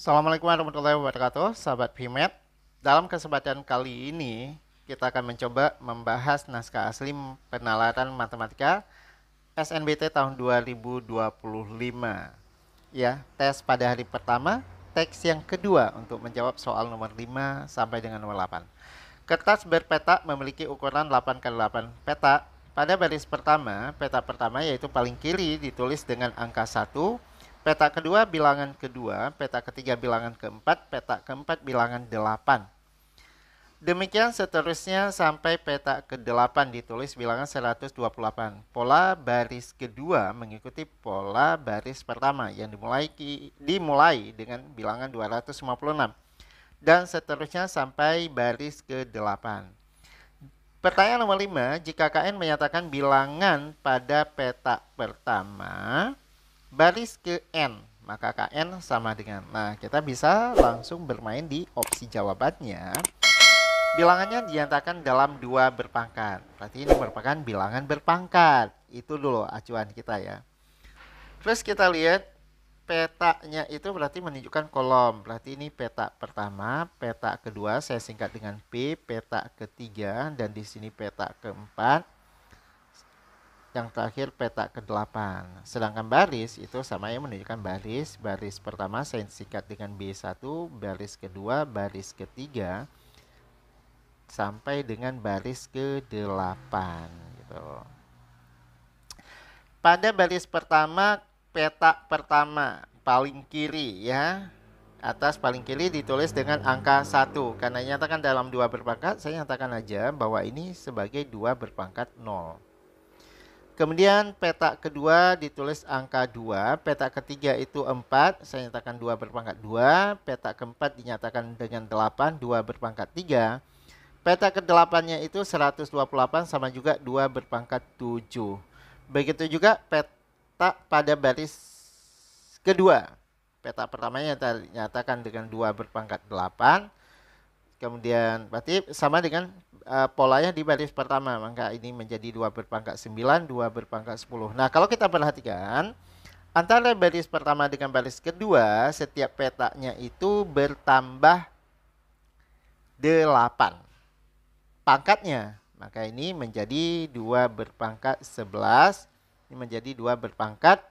Assalamualaikum warahmatullahi wabarakatuh, sahabat PMed. Dalam kesempatan kali ini, kita akan mencoba membahas naskah asli penalaran matematika SNBT tahun 2025. Ya, tes pada hari pertama, teks yang kedua untuk menjawab soal nomor 5 sampai dengan nomor 8. Kertas berpeta memiliki ukuran 8 kali 8 peta. Pada baris pertama, peta pertama yaitu paling kiri ditulis dengan angka 1, peta kedua bilangan kedua, peta ketiga bilangan keempat, peta keempat bilangan 8. Demikian seterusnya sampai peta ke-8 ditulis bilangan 128. Pola baris kedua mengikuti pola baris pertama yang dimulai dengan bilangan 256. Dan seterusnya sampai baris ke-8. Pertanyaan nomor 5, jika KN menyatakan bilangan pada peta pertama baris ke N, maka KN sama dengan. Nah, kita bisa langsung bermain di opsi jawabannya. Bilangannya dinyatakan dalam 2 berpangkat. Berarti ini merupakan bilangan berpangkat. Itu dulu acuan kita ya. Terus kita lihat petanya itu berarti menunjukkan kolom. Berarti ini peta pertama, peta kedua saya singkat dengan P, peta ketiga, dan di sini peta keempat. Yang terakhir peta ke-8. Sedangkan baris itu sama yang menunjukkan baris. Baris pertama saya singkat dengan B1, baris kedua, baris ketiga, sampai dengan baris ke-8 gitu. Pada baris pertama, peta pertama paling kiri ya. Atas paling kiri ditulis dengan angka 1. Karena nyatakan dalam 2 berpangkat, saya nyatakan aja bahwa ini sebagai 2 berpangkat 0. Kemudian peta kedua ditulis angka 2, peta ketiga itu 4, saya nyatakan 2 berpangkat 2, peta keempat dinyatakan dengan 8, 2 berpangkat 3. Peta ke-8-nya itu 128 sama juga 2 berpangkat 7. Begitu juga peta pada baris kedua. Peta pertamanya dinyatakan dengan 2 berpangkat 8. Kemudian berarti sama dengan polanya di baris pertama, maka ini menjadi 2 berpangkat 9, 2 berpangkat 10. Nah, kalau kita perhatikan antara baris pertama dengan baris kedua, setiap petanya itu bertambah 8 pangkatnya. Maka ini menjadi 2 berpangkat 11, ini menjadi 2 berpangkat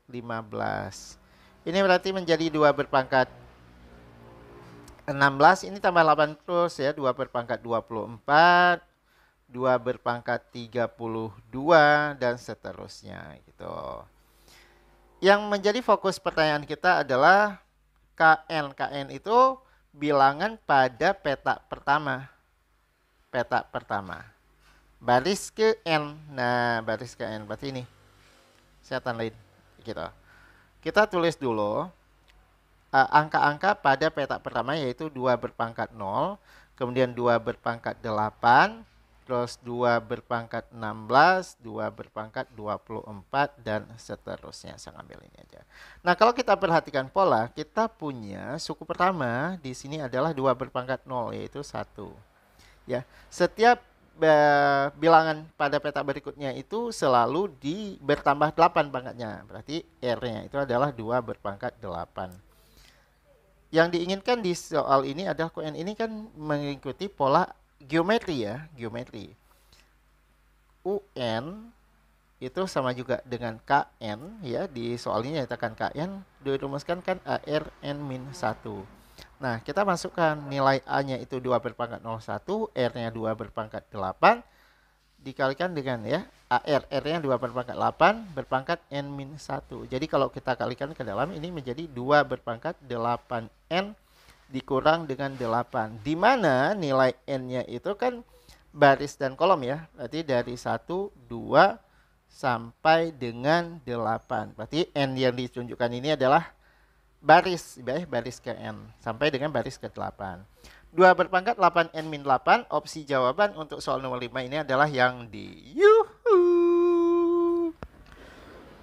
15. Ini berarti menjadi 2 berpangkat 16, ini tambah 8 terus ya, 2 berpangkat 24, 2 berpangkat 32, dan seterusnya gitu. Yang menjadi fokus pertanyaan kita adalah KN. KN itu bilangan pada peta pertama. Peta pertama. Baris ke N. Nah, baris ke N berarti ini. Saya tandain gitu. Kita tulis dulu angka-angka pada peta pertama yaitu 2 berpangkat 0, kemudian 2 berpangkat 8, terus 2 berpangkat 16, 2 berpangkat 24, dan seterusnya. Saya ambil ini aja. Nah, kalau kita perhatikan pola, kita punya suku pertama di sini adalah 2 berpangkat 0 yaitu 1. Ya, setiap bilangan pada peta berikutnya itu selalu bertambah 8 pangkatnya. Berarti R-nya itu adalah 2 berpangkat 8. Yang diinginkan di soal ini adalah KN ini kan mengikuti pola geometri ya, geometri. UN itu sama juga dengan KN ya, di soal ini nyatakan KN dirumuskan kan ARN-1. Nah, kita masukkan nilai A-nya itu 2 berpangkat 01, R-nya 2 berpangkat 8, dikalikan dengan ya, R-nya 2 berpangkat 8, berpangkat N-1. Jadi kalau kita kalikan ke dalam, ini menjadi 2 berpangkat 8N dikurang dengan 8. Di mana nilai N-nya itu kan baris dan kolom ya. Berarti dari 1, 2, sampai dengan 8. Berarti N yang ditunjukkan ini adalah baris ke N sampai dengan baris ke-8. 2 berpangkat 8N-8, opsi jawaban untuk soal nomor 5 ini adalah yang D. Yuhu.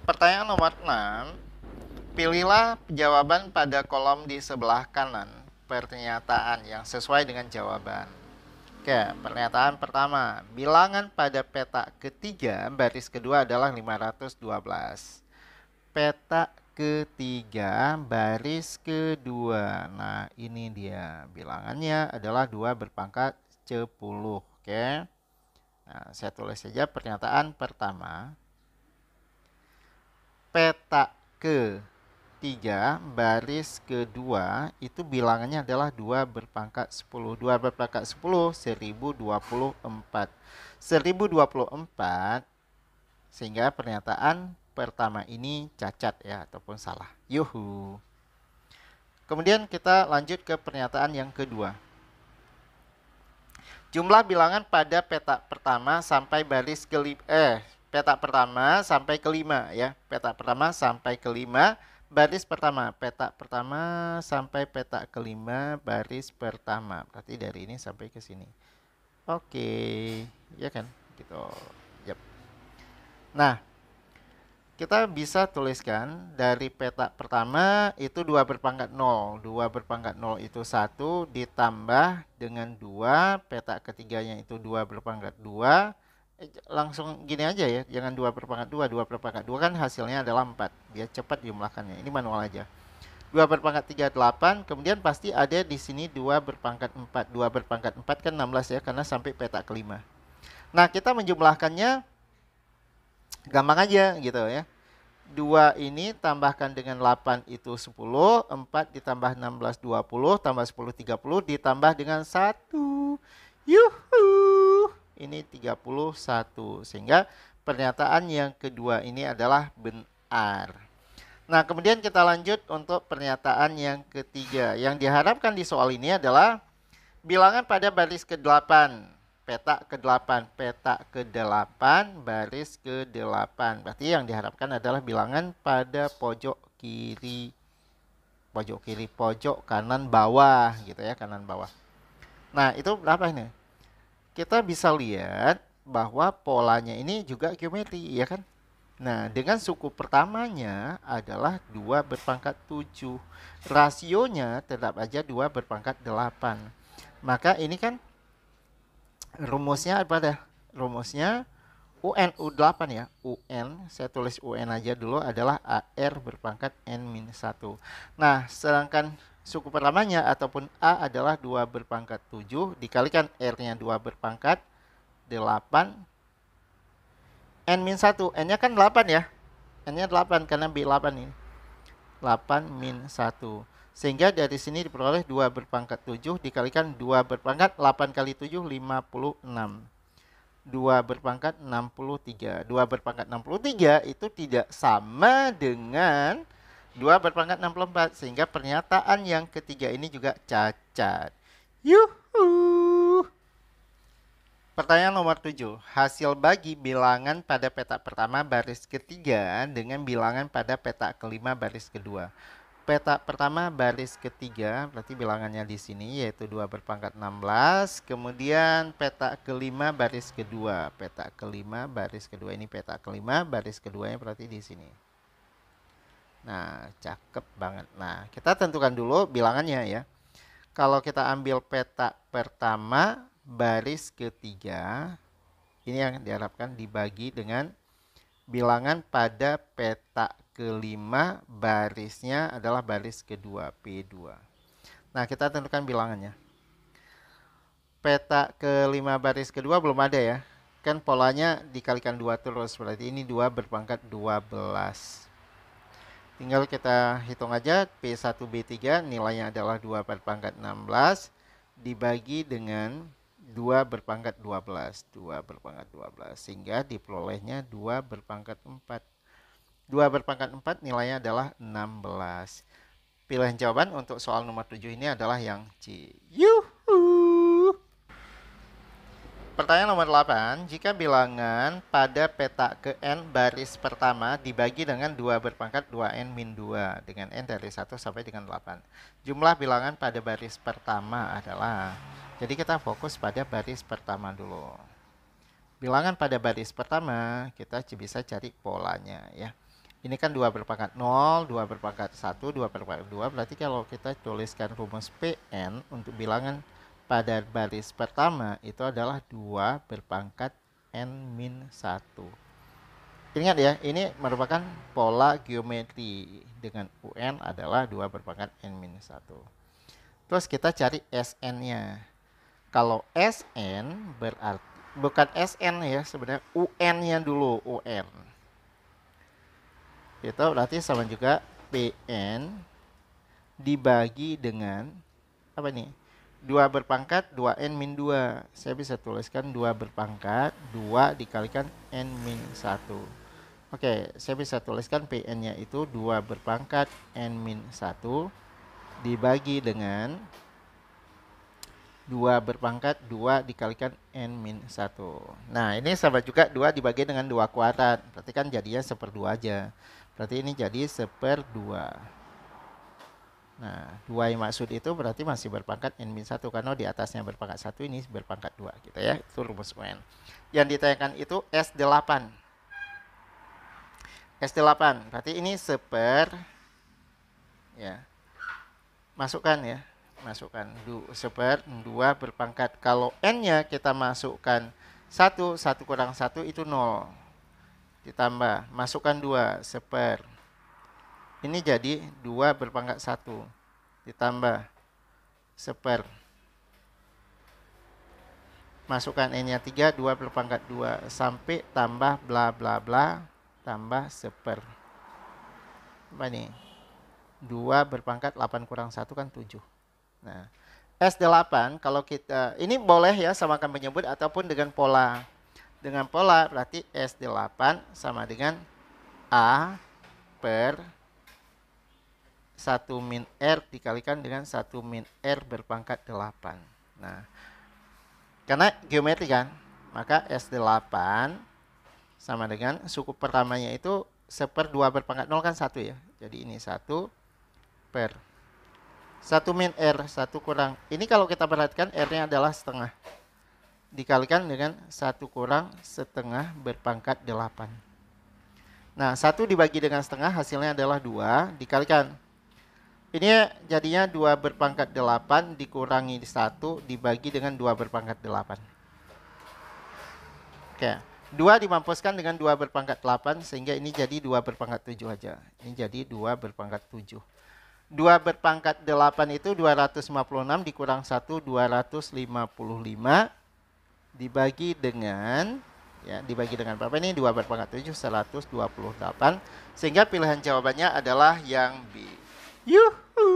Pertanyaan nomor 6. Pilihlah jawaban pada kolom di sebelah kanan pernyataan yang sesuai dengan jawaban. Oke, pernyataan pertama. Bilangan pada peta ketiga baris kedua adalah 512. Peta ketiga baris kedua. Nah, ini dia. Bilangannya adalah 2 berpangkat 10. Oke. Nah, saya tulis saja pernyataan pertama. Peta ketiga baris kedua itu bilangannya adalah 2 berpangkat 10. 2 berpangkat 10, 1024. 1024, sehingga pernyataan pertama ini cacat ya, ataupun salah. Yuhu. Kemudian kita lanjut ke pernyataan yang kedua. Jumlah bilangan pada peta pertama sampai baris kelima, peta pertama sampai kelima ya. Peta pertama sampai kelima baris pertama. Peta pertama sampai peta kelima baris pertama. Berarti dari ini sampai ke sini. Oke, ya kan? Gitu. Yap. Nah, kita bisa tuliskan dari peta pertama itu 2 berpangkat 0. 2 berpangkat 0 itu 1 ditambah dengan 2. Peta ketiganya itu 2 berpangkat 2. Langsung gini aja ya. Jangan 2 berpangkat 2. 2 berpangkat 2 kan hasilnya adalah 4. Biar cepat jumlahkannya. Ini manual aja. 2 berpangkat 3, 8. Kemudian pasti ada di sini 2 berpangkat 4. 2 berpangkat 4 kan 16 ya. Karena sampai peta kelima. Nah, kita menjumlahkannya gampang aja gitu ya. 2 ini tambahkan dengan 8 itu 10, 4 ditambah 16 20, tambah 10 30, ditambah dengan 1. Yuhu. Ini 31. Sehingga pernyataan yang kedua ini adalah benar. Nah, kemudian kita lanjut untuk pernyataan yang ketiga. Yang diharapkan di soal ini adalah bilangan pada baris ke-8. Peta ke-8, peta ke-8, baris ke-8. Berarti yang diharapkan adalah bilangan pada pojok kiri, pojok kanan bawah gitu ya, kanan bawah. Nah, itu berapa ini? Kita bisa lihat bahwa polanya ini juga geometri, ya kan? Nah, dengan suku pertamanya adalah 2 berpangkat 7. Rasionya tetap aja 2 berpangkat 8. Maka ini kan rumusnya apa dah? Rumusnya UN U8 ya. UN, saya tulis UN aja dulu, adalah AR berpangkat N-1. Nah, sedangkan suku pertamanya ataupun A adalah 2 berpangkat 7 dikalikan R-nya 2 berpangkat 8 N-1. N-nya kan 8 ya. N-nya 8 karena B8 ini. 8 min 1. Sehingga dari sini diperoleh 2 berpangkat 7 dikalikan 2 berpangkat 8 kali 7 56. 2 berpangkat 63. 2 berpangkat 63 itu tidak sama dengan 2 berpangkat 64. Sehingga pernyataan yang ketiga ini juga cacat. Yuhu. Pertanyaan nomor 7. Hasil bagi bilangan pada peta pertama baris ketiga dengan bilangan pada peta kelima baris kedua. Peta pertama baris ketiga, berarti bilangannya di sini yaitu 2 berpangkat 16. Kemudian peta kelima baris kedua. Peta kelima baris kedua, ini peta kelima baris keduanya berarti di sini. Nah, cakep banget. Nah, kita tentukan dulu bilangannya ya. Kalau kita ambil peta pertama baris ketiga, ini yang diharapkan dibagi dengan bilangan pada peta kelima barisnya adalah baris kedua, P2. Nah, kita tentukan bilangannya. Peta kelima baris kedua belum ada ya. Kan polanya dikalikan 2 terus, berarti ini 2 berpangkat 12. Tinggal kita hitung aja, P1B3 nilainya adalah 2 berpangkat 16 dibagi dengan 2 berpangkat 12. 2 berpangkat 12. Sehingga diperolehnya 2 berpangkat 4. 2 berpangkat 4 nilainya adalah 16. Pilihan jawaban untuk soal nomor 7 ini adalah yang C. Yuhu. Pertanyaan nomor 8. Jika bilangan pada peta ke N baris pertama dibagi dengan 2 berpangkat 2N min 2 dengan N dari 1 sampai dengan 8. Jumlah bilangan pada baris pertama adalah, jadi kita fokus pada baris pertama dulu. Bilangan pada baris pertama kita bisa cari polanya ya. Ini kan 2 berpangkat 0, 2 berpangkat 1, 2 berpangkat 2. Berarti kalau kita tuliskan rumus PN untuk bilangan pada baris pertama itu adalah 2 berpangkat N min 1. Ingat ya, ini merupakan pola geometri dengan UN adalah 2 berpangkat N-1. Terus kita cari SN-nya. Kalau SN berarti, bukan SN ya sebenarnya, UN-nya dulu, UN. Itu berarti sama juga PN dibagi dengan, apa nih? 2 berpangkat 2N-2. Saya bisa tuliskan 2 berpangkat 2 dikalikan N-1. Oke, saya bisa tuliskan PN-nya itu 2 berpangkat N-1 dibagi dengan 2 berpangkat 2 dikalikan N-1. Nah, ini sama juga 2 dibagi dengan 2 kuadrat. Berarti kan jadinya 1/2 aja. Berarti ini jadi 1/2. Nah, 2 yang maksud itu berarti masih berpangkat N-1 karena di atasnya berpangkat 1, ini berpangkat 2 gitu ya. Itu rumus UN. Yang ditanyakan itu S8. S8 berarti ini ya. Masukkan ya. Masukkan 2 berpangkat. Kalau N-nya kita masukkan 1 kurang 1 itu 0. Ditambah, masukkan 2 ini jadi 2 berpangkat 1 ditambah masukkan N-nya 3, 2 berpangkat 2 sampai tambah bla bla bla tambah apa nih? 2 berpangkat 8 kurang 1 kan 7. Nah, S8 kalau kita, ini boleh ya samakan penyebut ataupun dengan pola. Dengan pola berarti S8 sama dengan A per 1 min R dikalikan dengan 1 min R berpangkat 8. Nah, karena geometri kan, maka S8 sama dengan suku pertamanya itu 1/2 berpangkat 0 kan 1 ya. Jadi ini 1 per 1 min R, 1 kurang. Ini kalau kita perhatikan R-nya adalah setengah. Dikalikan dengan 1 kurang setengah berpangkat 8. Nah, 1 dibagi dengan setengah hasilnya adalah 2. Dikalikan. Ini jadinya 2 berpangkat 8 dikurangi 1 dibagi dengan 2 berpangkat 8. Oke. 2 dimampuskan dengan 2 berpangkat 8 sehingga ini jadi 2 berpangkat 7 aja. Ini jadi 2 berpangkat 7. 2 berpangkat 8 itu 256 dikurang 1 255 dibagi dengan berapa ini? 2 berpangkat 7 128 sehingga pilihan jawabannya adalah yang B. Yuhu.